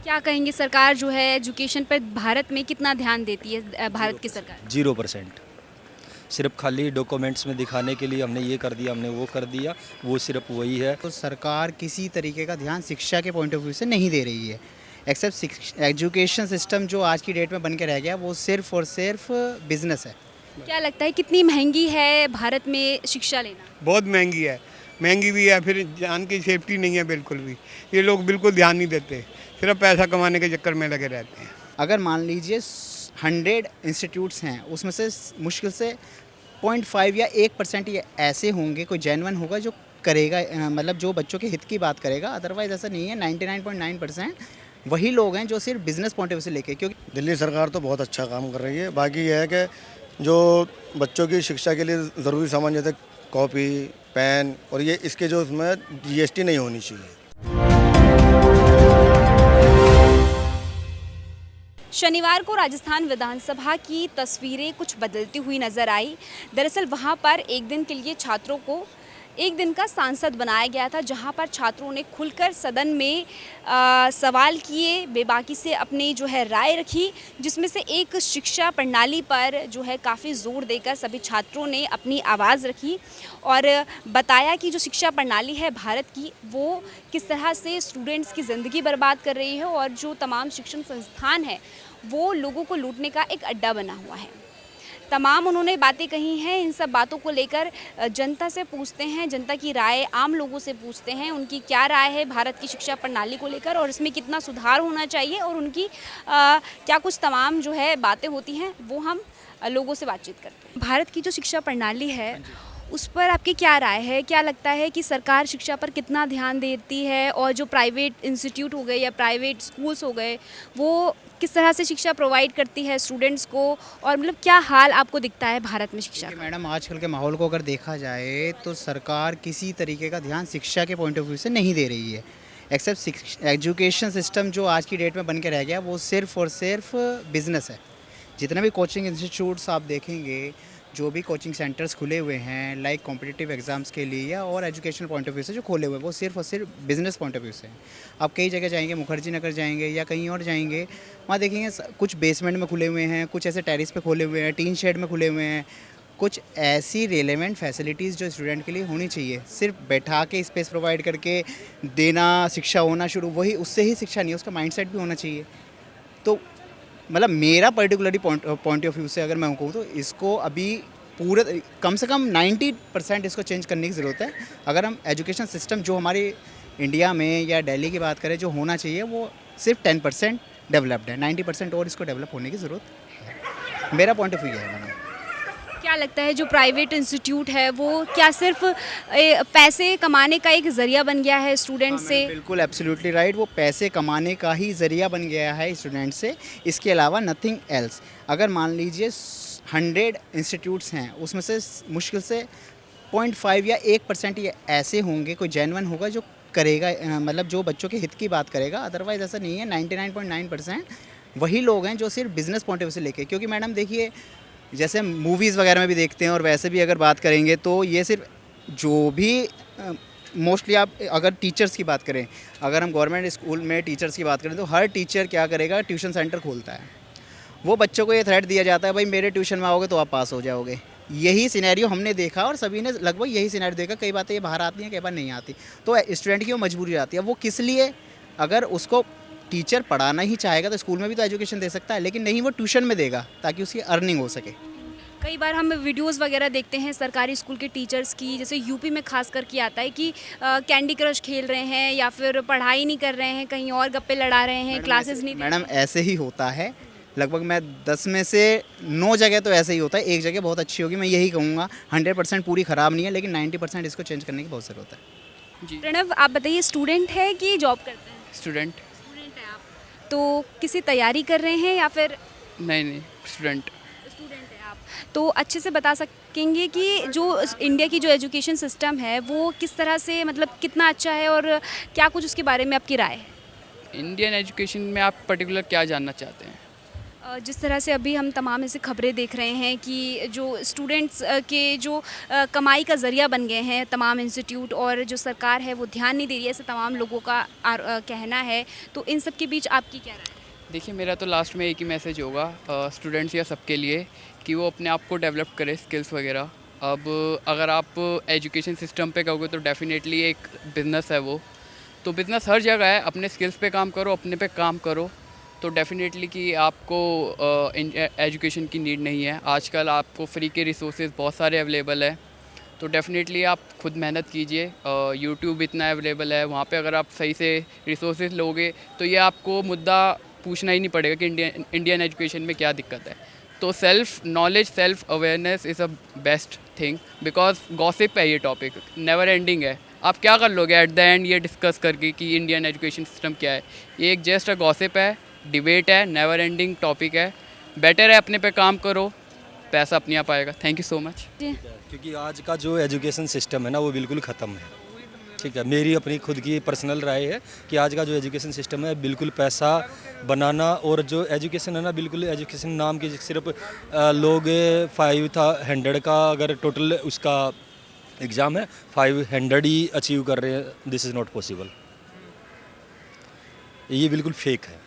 क्या कहेंगे, सरकार जो है एजुकेशन पर भारत में कितना ध्यान देती है भारत की सरकार? 0%। सिर्फ खाली डॉक्यूमेंट्स में दिखाने के लिए हमने ये कर दिया, हमने वो कर दिया, वो सिर्फ वही है। तो सरकार किसी तरीके का ध्यान शिक्षा के पॉइंट ऑफ व्यू से नहीं दे रही है। एक्सेप्ट एजुकेशन सिस्टम जो आज की डेट में बन के रह गया वो सिर्फ और सिर्फ बिजनेस है। क्या लगता है कितनी महंगी है भारत में शिक्षा लेना? बहुत महंगी है, महंगी भी है, फिर जान की सेफ्टी नहीं है बिल्कुल भी। ये लोग बिल्कुल ध्यान नहीं देते, सिर्फ पैसा कमाने के चक्कर में लगे रहते हैं। अगर मान लीजिए 100 इंस्टीट्यूट्स हैं उसमें से मुश्किल से 0.5 या 1% ये ऐसे होंगे, कोई जेन्युइन होगा जो करेगा, मतलब जो बच्चों के हित की बात करेगा। अदरवाइज ऐसा नहीं है। 99.9% वही लोग हैं जो सिर्फ बिजनेस पॉइंट ऑफ व्यू से लेके, क्योंकि दिल्ली सरकार तो बहुत अच्छा काम कर रही है। बाकी यह है कि जो बच्चों की शिक्षा के लिए ज़रूरी सामान जैसे कॉपी, पेन और ये इसके जो उसमें जीएसटी नहीं होनी चाहिए। शनिवार को राजस्थान विधानसभा की तस्वीरें कुछ बदलती हुई नजर आई। दरअसल वहां पर एक दिन के लिए छात्रों को एक दिन का सांसद बनाया गया था, जहां पर छात्रों ने खुलकर सदन में सवाल किए, बेबाकी से अपनी जो है राय रखी, जिसमें से एक शिक्षा प्रणाली पर जो है काफ़ी जोर देकर सभी छात्रों ने अपनी आवाज़ रखी और बताया कि जो शिक्षा प्रणाली है भारत की वो किस तरह से स्टूडेंट्स की ज़िंदगी बर्बाद कर रही है और जो तमाम शिक्षण संस्थान है वो लोगों को लूटने का एक अड्डा बना हुआ है। तमाम उन्होंने बातें कही हैं। इन सब बातों को लेकर जनता से पूछते हैं, जनता की राय, आम लोगों से पूछते हैं उनकी क्या राय है भारत की शिक्षा प्रणाली को लेकर और इसमें कितना सुधार होना चाहिए और उनकी क्या कुछ तमाम जो है बातें होती हैं वो हम लोगों से बातचीत करते हैं। भारत की जो शिक्षा प्रणाली है उस पर आपकी क्या राय है? क्या लगता है कि सरकार शिक्षा पर कितना ध्यान देती है और जो प्राइवेट इंस्टीट्यूट हो गए या प्राइवेट स्कूल्स हो गए वो किस तरह से शिक्षा प्रोवाइड करती है स्टूडेंट्स को, और मतलब क्या हाल आपको दिखता है भारत में शिक्षा का? मैडम आजकल के माहौल को अगर देखा जाए तो सरकार किसी तरीके का ध्यान शिक्षा के पॉइंट ऑफ व्यू से नहीं दे रही है। एक्सेप्ट एजुकेशन सिस्टम जो आज की डेट में बन के रह गया वो सिर्फ और सिर्फ बिजनेस है। जितने भी कोचिंग इंस्टीट्यूट्स आप देखेंगे, जो भी कोचिंग सेंटर्स खुले हुए हैं लाइक कॉम्पिटिटिव एग्जाम्स के लिए या और एजुकेशनल पॉइंट ऑफ व्यू से जो खोले हुए हैं वो सिर्फ और सिर्फ बिजनेस पॉइंट ऑफ व्यू से हैं। आप कई जगह जाएंगे, मुखर्जी नगर जाएंगे या कहीं और जाएंगे, वहाँ देखेंगे कुछ बेसमेंट में खुले हुए हैं, कुछ ऐसे टेरिस पे खोले हुए हैं, टीन शेड में खुले हुए हैं। कुछ ऐसी रेलेवेंट फैसिलिटीज़ जो स्टूडेंट के लिए होनी चाहिए, सिर्फ बैठा के स्पेस प्रोवाइड करके देना शिक्षा होना शुरू, वही उससे ही शिक्षा नहीं है, उसका माइंडसेट भी होना चाहिए। तो मतलब मेरा पर्टिकुलरली पॉइंट ऑफ व्यू से अगर मैं कहूँ तो इसको अभी पूरे कम से कम 90% इसको चेंज करने की ज़रूरत है। अगर हम एजुकेशन सिस्टम जो हमारे इंडिया में या दिल्ली की बात करें जो होना चाहिए वो सिर्फ 10% डेवलप्ड है, 90% और इसको डेवलप होने की ज़रूरत है। मेरा पॉइंट ऑफ व्यू है मैडम। क्या लगता है जो प्राइवेट इंस्टीट्यूट है वो क्या सिर्फ पैसे कमाने का एक ज़रिया बन गया है स्टूडेंट से? बिल्कुल एब्सोल्युटली राइट, वो पैसे कमाने का ही ज़रिया बन गया है स्टूडेंट से, इसके अलावा नथिंग एल्स। अगर मान लीजिए 100 इंस्टीट्यूट्स हैं उसमें से मुश्किल से 0.5 या 1% ये ऐसे होंगे, कोई जेन्युइन होगा जो करेगा, मतलब जो बच्चों के हित की बात करेगा। अदरवाइज ऐसा नहीं है। 99.9% वही लोग हैं जो सिर्फ बिजनेस पॉइंट ऑफ व्यू से लेके, क्योंकि मैडम देखिए जैसे मूवीज़ वगैरह में भी देखते हैं और वैसे भी अगर बात करेंगे तो ये सिर्फ जो भी मोस्टली आप अगर टीचर्स की बात करें, अगर हम गवर्नमेंट स्कूल में टीचर्स की बात करें तो हर टीचर क्या करेगा, ट्यूशन सेंटर खोलता है। वो बच्चों को ये थ्रेट दिया जाता है भाई मेरे ट्यूशन में आओगे तो आप पास हो जाओगे। यही सिनेरियो हमने देखा और सभी ने लगभग यही सिनेरियो देखा। कई बातें ये बाहर आती हैं, कई बार नहीं आती, तो स्टूडेंट की वो मजबूरी आती है। वो किस लिए, अगर उसको टीचर पढ़ाना ही चाहेगा तो स्कूल में भी तो एजुकेशन दे सकता है, लेकिन नहीं, वो ट्यूशन में देगा ताकि उसकी अर्निंग हो सके। कई बार हम वीडियोस वगैरह देखते हैं सरकारी स्कूल के टीचर्स की, जैसे यूपी में खास करके आता है कि कैंडी क्रश खेल रहे हैं या फिर पढ़ाई नहीं कर रहे हैं, कहीं और गप्पे लड़ा रहे हैं, क्लासेस नहीं। मैडम ऐसे ही होता है, लगभग मैं 10 में से 9 जगह तो ऐसे ही होता है। एक जगह बहुत अच्छी होगी, मैं यही कहूँगा। 100% पूरी ख़राब नहीं है, लेकिन 90% इसको चेंज करने की बहुत ज़रूरत है। जी प्रणव, आप बताइए, स्टूडेंट है कि जॉब करते हैं? स्टूडेंट। स्टूडेंट है आप, तो किसी तैयारी कर रहे हैं या फिर? नहीं, स्टूडेंट। स्टूडेंट है आप, तो अच्छे से बता सकेंगे कि जो इंडिया की जो एजुकेशन सिस्टम है वो किस तरह से, मतलब कितना अच्छा है और क्या कुछ उसके बारे में आपकी राय है? इंडियन एजुकेशन में आप पर्टिकुलर क्या जानना चाहते हैं? जिस तरह से अभी हम तमाम ऐसी खबरें देख रहे हैं कि जो स्टूडेंट्स के जो कमाई का ज़रिया बन गए हैं तमाम इंस्टीट्यूट, और जो सरकार है वो ध्यान नहीं दे रही है, ऐसे तमाम लोगों का कहना है। तो इन सब के बीच आपकी क्या राय है? देखिए, मेरा तो लास्ट में एक ही मैसेज होगा स्टूडेंट्स या सबके लिए कि वो अपने आप को डेवलप करें, स्किल्स वगैरह। अब अगर आप एजुकेशन सिस्टम पे कहोगे तो डेफिनेटली एक बिज़नेस है वो, तो बिज़नेस हर जगह है। अपने स्किल्स पे काम करो, अपने पे काम करो, तो डेफिनेटली कि आपको एजुकेशन की नीड नहीं है। आजकल आपको फ्री के रिसोर्सेज बहुत सारे अवेलेबल है, तो डेफिनेटली आप खुद मेहनत कीजिए। यूट्यूब इतना अवेलेबल है, वहाँ पे अगर आप सही से रिसोर्सेज लोगे तो ये आपको मुद्दा पूछना ही नहीं पड़ेगा कि इंडियन एजुकेशन में क्या दिक्कत है। तो self knowledge, self awareness is a best thing, because gossip है ये टॉपिक, नेवर एंडिंग है। आप क्या कर लोगे एट द एंड ये डिस्कस करके कि इंडियन एजुकेशन सिस्टम क्या है? ये एक जस्ट अ गॉसिप है, डिबेट है, नेवर एंडिंग टॉपिक है। बेटर है अपने पे काम करो, पैसा अपने आप आएगा। Thank you so much. क्योंकि आज का जो एजुकेशन सिस्टम है ना वो बिल्कुल ख़त्म है। ठीक है, मेरी अपनी खुद की पर्सनल राय है कि आज का जो एजुकेशन सिस्टम है बिल्कुल पैसा बनाना, और जो एजुकेशन है ना बिल्कुल एजुकेशन नाम की सिर्फ लोग 500 का अगर टोटल उसका एग्ज़ाम है 500 ही अचीव कर रहे हैं। This is not possible. ये बिल्कुल फेक है।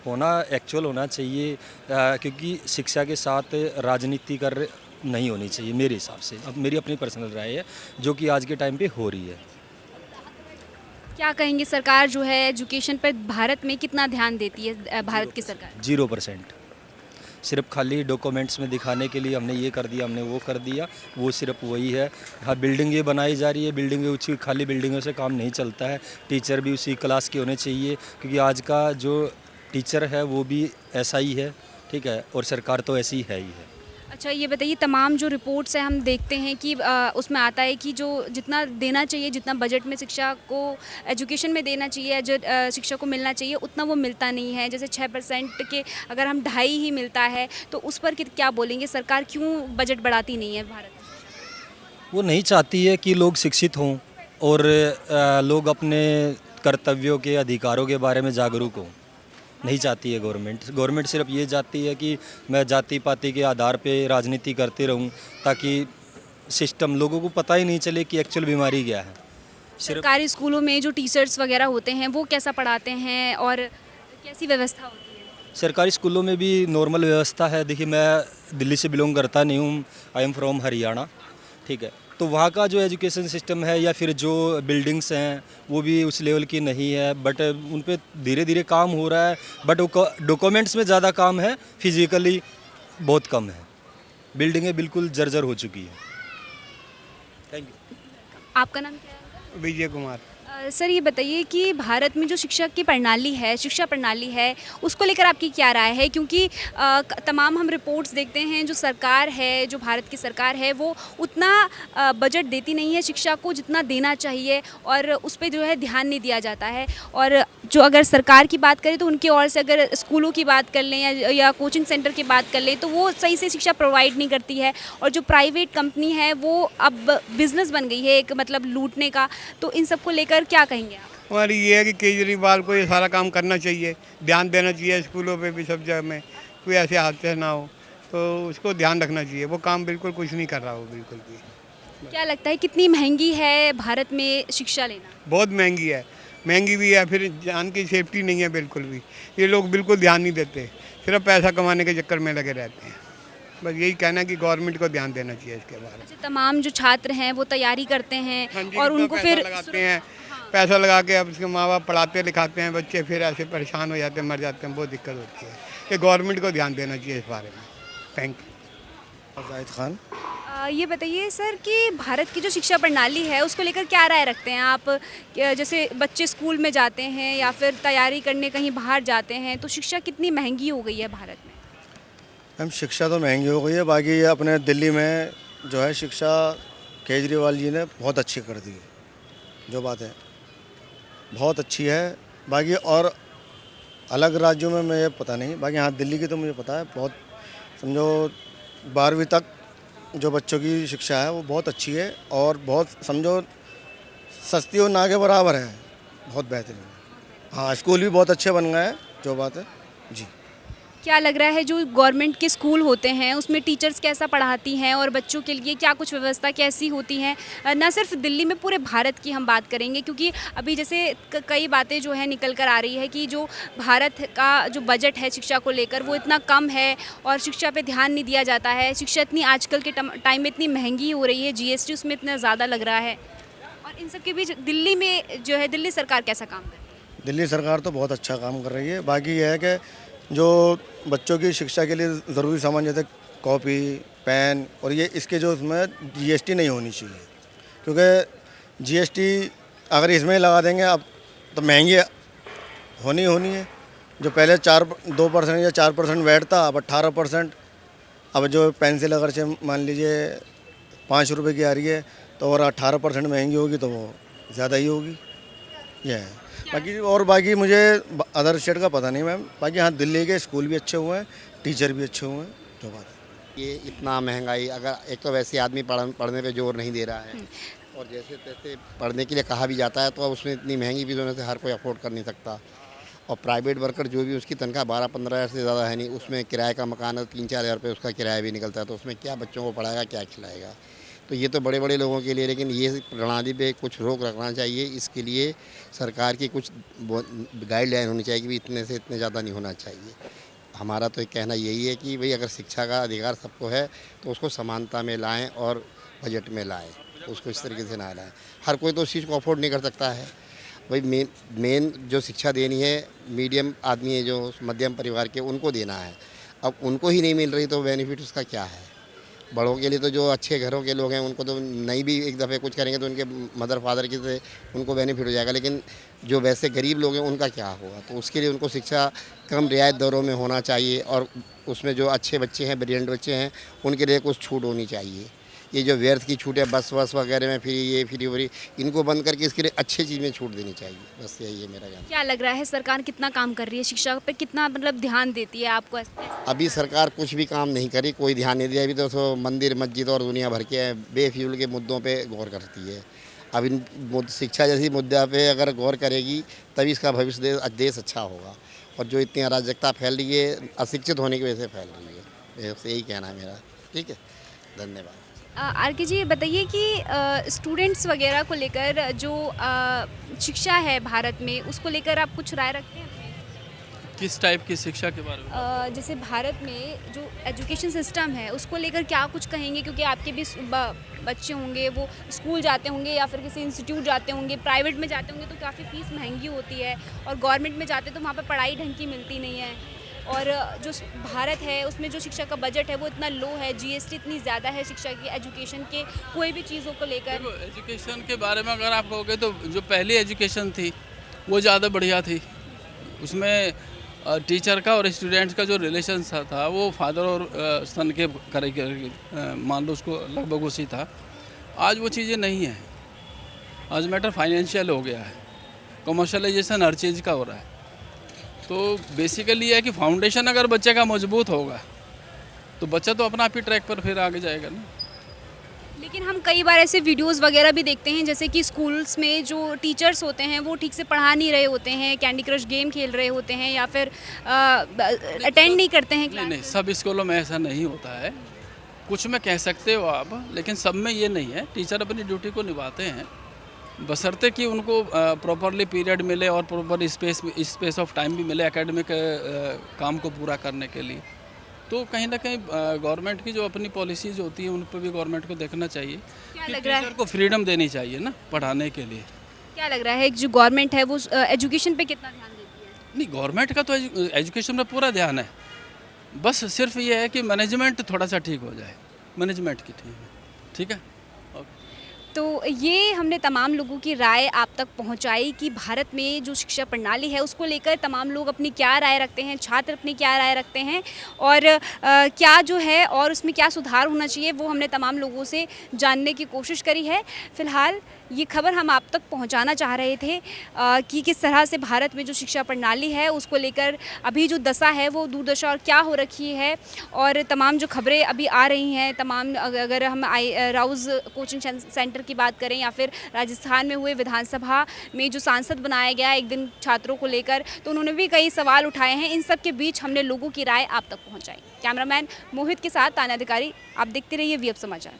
होना एक्चुअल होना चाहिए, क्योंकि शिक्षा के साथ राजनीति कर नहीं होनी चाहिए मेरे हिसाब से। अब मेरी अपनी पर्सनल राय है जो कि आज के टाइम पे हो रही है। क्या कहेंगे, सरकार जो है एजुकेशन पर भारत में कितना ध्यान देती है भारत की सरकार? 0%। सिर्फ खाली डॉक्यूमेंट्स में दिखाने के लिए हमने ये कर दिया, हमने वो कर दिया, वो सिर्फ वही है। हाँ, बिल्डिंगें बनाई जा रही है, बिल्डिंगें उसी खाली बिल्डिंगों से काम नहीं चलता है। टीचर भी उसी क्लास के होने चाहिए, क्योंकि आज का जो टीचर है वो भी ऐसा ही है। ठीक है, और सरकार तो ऐसी है ही है। अच्छा, ये बताइए, तमाम जो रिपोर्ट्स हैं हम देखते हैं कि उसमें आता है कि जो जितना देना चाहिए, जितना बजट में शिक्षा को एजुकेशन में देना चाहिए, जो शिक्षा को मिलना चाहिए, उतना वो मिलता नहीं है। जैसे 6% के अगर हम 2.5 ही मिलता है तो उस पर क्या बोलेंगे? सरकार क्यों बजट बढ़ाती नहीं है भारत में? वो नहीं चाहती है कि लोग शिक्षित हों और लोग अपने कर्तव्यों के, अधिकारों के बारे में जागरूक हों। नहीं चाहती है गवर्नमेंट सिर्फ ये चाहती है कि मैं जाति पाति के आधार पे राजनीति करते रहूं, ताकि सिस्टम लोगों को पता ही नहीं चले कि एक्चुअल बीमारी क्या है। सिर्फ सरकारी स्कूलों में जो टीचर्स वगैरह होते हैं वो कैसा पढ़ाते हैं और कैसी व्यवस्था होती है? सरकारी स्कूलों में भी नॉर्मल व्यवस्था है। देखिए, मैं दिल्ली से बिलोंग करता नहीं हूँ, आई एम फ्रॉम हरियाणा। ठीक है, तो वहाँ का जो एजुकेशन सिस्टम है या फिर जो बिल्डिंग्स हैं वो भी उस लेवल की नहीं है, बट उन पे धीरे धीरे काम हो रहा है। बट डॉक्यूमेंट्स में ज़्यादा काम है, फिजिकली बहुत कम है। बिल्डिंगें बिल्कुल जर्जर हो चुकी हैं। Thank you. आपका नाम क्या है? विजय कुमार। सर, ये बताइए कि भारत में जो शिक्षा की प्रणाली है, शिक्षा प्रणाली है, उसको लेकर आपकी क्या राय है? क्योंकि तमाम हम रिपोर्ट्स देखते हैं, जो सरकार है, जो भारत की सरकार है, वो उतना बजट देती नहीं है शिक्षा को जितना देना चाहिए, और उस पर जो है ध्यान नहीं दिया जाता है। और जो अगर सरकार की बात करें तो उनकी ओर से अगर स्कूलों की बात कर लें या कोचिंग सेंटर की बात कर लें तो वो सही से शिक्षा प्रोवाइड नहीं करती है। और जो प्राइवेट कंपनी है वो अब बिज़नेस बन गई है, एक मतलब लूटने का। तो इन सब को लेकर क्या कहेंगे आप? हमारी ये है कि केजरीवाल को ये सारा काम करना चाहिए, ध्यान देना चाहिए स्कूलों पे भी, सब जगह में कोई ऐसे हादसे ना हो, तो उसको ध्यान रखना चाहिए। वो काम बिल्कुल कुछ नहीं कर रहा हो, बिल्कुल भी। क्या लगता है कितनी महंगी है भारत में शिक्षा लेना? बहुत महंगी है, महंगी भी है, फिर जान की सेफ्टी नहीं है बिल्कुल भी। ये लोग बिल्कुल ध्यान नहीं देते, सिर्फ पैसा कमाने के चक्कर में लगे रहते हैं। बस यही कहना है कि गवर्नमेंट को ध्यान देना चाहिए इसके बारे में। अच्छा, तमाम जो छात्र हैं वो तैयारी करते हैं हाँ जी, और इतना उनको पैसा फिर लगाते हैं, पैसा लगा के अब उसके माँ बाप पढ़ाते लिखाते हैं, बच्चे फिर ऐसे परेशान हो जाते हैं, मर जाते हैं, बहुत दिक्कत होती है। ये गवर्नमेंट को ध्यान देना चाहिए इस बारे में। Thank you. जाहिद खान। ये बताइए सर कि भारत की जो शिक्षा प्रणाली है उसको लेकर क्या राय रखते हैं आप? जैसे बच्चे स्कूल में जाते हैं या फिर तैयारी करने कहीं बाहर जाते हैं, तो शिक्षा कितनी महंगी हो गई है भारत में? मैम, शिक्षा तो महंगी हो गई है, बाकी ये अपने दिल्ली में जो है शिक्षा केजरीवाल जी ने बहुत अच्छी कर दी है। जो बात है बहुत अच्छी है। बाकी और अलग राज्यों में मुझे पता नहीं, बाकी हाँ दिल्ली की तो मुझे पता है। बहुत समझो 12वीं तक जो बच्चों की शिक्षा है वो बहुत अच्छी है, और बहुत समझो सस्ती और ना के बराबर है, बहुत बेहतरीन। हाँ, स्कूल भी बहुत अच्छे बन गए हैं, जो बात है जी। क्या लग रहा है जो गवर्नमेंट के स्कूल होते हैं उसमें टीचर्स कैसा पढ़ाती हैं और बच्चों के लिए क्या कुछ व्यवस्था कैसी होती हैं? ना सिर्फ दिल्ली में, पूरे भारत की हम बात करेंगे, क्योंकि अभी जैसे कई बातें जो है निकल कर आ रही है कि जो भारत का जो बजट है शिक्षा को लेकर वो इतना कम है और शिक्षा पे ध्यान नहीं दिया जाता है। शिक्षा इतनी आजकल के टाइम में इतनी महंगी हो रही है, जीएसटी उसमें इतना ज़्यादा लग रहा है, और इन सब के बीच दिल्ली में जो है दिल्ली सरकार कैसा काम कर रही है? दिल्ली सरकार तो बहुत अच्छा काम कर रही है। बाकी यह है कि जो बच्चों की शिक्षा के लिए ज़रूरी सामान जैसे कॉपी, पेन और ये इसके जो उसमें जीएसटी नहीं होनी चाहिए, क्योंकि जीएसटी अगर इसमें लगा देंगे अब तो महंगी होनी है। जो पहले 2% या 4% वैट था, अब 18%। अब जो पेंसिल अगर से मान लीजिए 5 रुपए की आ रही है तो और 18% महंगी होगी तो वो ज़्यादा ही होगी। यह है। बाकी मुझे अदर स्टेट का पता नहीं मैम। बाकी हाँ, दिल्ली के स्कूल भी अच्छे हुए हैं, टीचर भी अच्छे हुए हैं, जो बात है। ये इतना महंगाई, अगर एक तो वैसे आदमी पढ़ने पे जोर नहीं दे रहा है और जैसे तैसे पढ़ने के लिए कहा भी जाता है तो अब उसमें इतनी महंगी फीस होने से हर कोई अफोर्ड कर नहीं सकता। और प्राइवेट वर्कर जो भी उसकी तनख्वाह 12-15 हज़ार से ज़्यादा है नहीं, उसमें किराए का मकान है 3-4 हज़ार रुपये उसका किराया भी निकलता है, तो उसमें क्या बच्चों को पढ़ाएगा, क्या खिलाएगा? तो ये तो बड़े बड़े लोगों के लिए, लेकिन ये प्रणाली पे कुछ रोक रखना चाहिए। इसके लिए सरकार की कुछ गाइडलाइन होनी चाहिए कि भी इतने से इतने ज़्यादा नहीं होना चाहिए। हमारा तो एक कहना यही है कि भाई अगर शिक्षा का अधिकार सबको है तो उसको समानता में लाएं और बजट में लाएं, उसको इस तरीके से ना लाएं। हर कोई तो उस चीज़ को अफोर्ड नहीं कर सकता है। भाई मेन जो शिक्षा देनी है मीडियम आदमी है, जो मध्यम परिवार के, उनको देना है। अब उनको ही नहीं मिल रही तो बेनिफिट उसका क्या है? बड़ों के लिए तो जो अच्छे घरों के लोग हैं उनको तो नहीं भी एक दफ़े कुछ करेंगे तो उनके मदर फादर की से उनको बेनिफिट हो जाएगा, लेकिन जो वैसे गरीब लोग हैं उनका क्या होगा? तो उसके लिए उनको शिक्षा कम रियायत दरों में होना चाहिए और उसमें जो अच्छे बच्चे हैं, ब्रिलियंट बच्चे हैं, उनके लिए कुछ छूट होनी चाहिए। ये जो व्यर्थ की छूट है बस वगैरह में फ्री, ये फ्री वरी, इनको बंद करके इसके लिए अच्छी चीज़ में छूट देनी चाहिए। बस यही है मेरा कहना। क्या लग रहा है सरकार कितना काम कर रही है शिक्षा पे, कितना मतलब ध्यान देती है आपको? अभी सरकार कुछ भी काम नहीं करी, कोई ध्यान नहीं दिया। अभी तो मंदिर मस्जिद और दुनिया भर के बेफिजूल के मुद्दों पे गौर करती है। अब इन शिक्षा जैसी मुद्दा पे अगर गौर करेगी तभी इसका भविष्य देश अच्छा होगा। और जो इतनी अराजकता फैल रही है अशिक्षित होने की वजह से फैल रही है। बस यही कहना है मेरा। ठीक है, धन्यवाद। आर.के जी, ये बताइए कि स्टूडेंट्स वगैरह को लेकर जो शिक्षा है भारत में, उसको लेकर आप कुछ राय रखते हैं? किस टाइप की शिक्षा के बारे में? जैसे भारत में जो एजुकेशन सिस्टम है उसको लेकर क्या कुछ कहेंगे? क्योंकि आपके भी बच्चे होंगे, वो स्कूल जाते होंगे या फिर किसी इंस्टीट्यूट जाते होंगे, प्राइवेट में जाते होंगे तो काफ़ी फ़ीस महंगी होती है, और गवर्नमेंट में जाते तो वहाँ पर पढ़ाई ढंग की मिलती नहीं है। और जो भारत है उसमें जो शिक्षा का बजट है वो इतना लो है, जीएसटी इतनी ज़्यादा है शिक्षा की, एजुकेशन के कोई भी चीज़ों को लेकर। एजुकेशन के बारे में अगर आप कहोगे तो जो पहली एजुकेशन थी वो ज़्यादा बढ़िया थी। उसमें टीचर का और स्टूडेंट्स का जो रिलेशन था वो फादर और सन के मान लो उसको लगभग उसी था। आज वो चीज़ें नहीं है। आज मैटर फाइनेंशियल हो गया है, कमर्शलाइजेशन हर चीज़ का हो रहा है। तो बेसिकली ये है कि फाउंडेशन अगर बच्चे का मजबूत होगा तो बच्चा तो अपना आप ही ट्रैक पर फिर आगे जाएगा ना। लेकिन हम कई बार ऐसे वीडियोस वगैरह भी देखते हैं जैसे कि स्कूल्स में जो टीचर्स होते हैं वो ठीक से पढ़ा नहीं रहे होते हैं, कैंडी क्रश गेम खेल रहे होते हैं या फिर अटेंड नहीं करते हैं क्लास। नहीं, सब स्कूलों में ऐसा नहीं होता है। कुछ में कह सकते हो आप, लेकिन सब में ये नहीं है। टीचर अपनी ड्यूटी को निभाते हैं बशर्ते कि उनको प्रॉपरली पीरियड मिले और प्रॉपर स्पेस ऑफ टाइम भी मिले एकेडमिक काम को पूरा करने के लिए। तो कहीं ना कहीं गवर्नमेंट की जो अपनी पॉलिसीज़ होती हैं उन पर भी गवर्नमेंट को देखना चाहिए क्या कि लग रहा है? टीचर को फ्रीडम देनी चाहिए ना पढ़ाने के लिए। क्या लग रहा है जो गवर्नमेंट है वो एजुकेशन पे कितना ध्यान देती है? नहीं, गवर्नमेंट का तो एजुकेशन में पूरा ध्यान है, बस सिर्फ ये है कि मैनेजमेंट थोड़ा सा ठीक हो जाए, मैनेजमेंट की ठीक है। तो ये हमने तमाम लोगों की राय आप तक पहुंचाई कि भारत में जो शिक्षा प्रणाली है उसको लेकर तमाम लोग अपनी क्या राय रखते हैं, छात्र अपनी क्या राय रखते हैं और क्या जो है और उसमें क्या सुधार होना चाहिए वो हमने तमाम लोगों से जानने की कोशिश करी है। फ़िलहाल ये खबर हम आप तक पहुंचाना चाह रहे थे कि किस तरह से भारत में जो शिक्षा प्रणाली है उसको लेकर अभी जो दशा है वो दुर्दशा और क्या हो रखी है, और तमाम जो खबरें अभी आ रही हैं, तमाम अगर हम राउज़ कोचिंग सेंटर की बात करें या फिर राजस्थान में हुए विधानसभा में जो सांसद बनाया गया एक दिन छात्रों को लेकर, तो उन्होंने भी कई सवाल उठाए हैं। इन सब के बीच हमने लोगों की राय आप तक पहुंचाई। कैमरामैन मोहित के साथ तान्या अधिकारी, आप देखते रहिए वीएफ समाचार।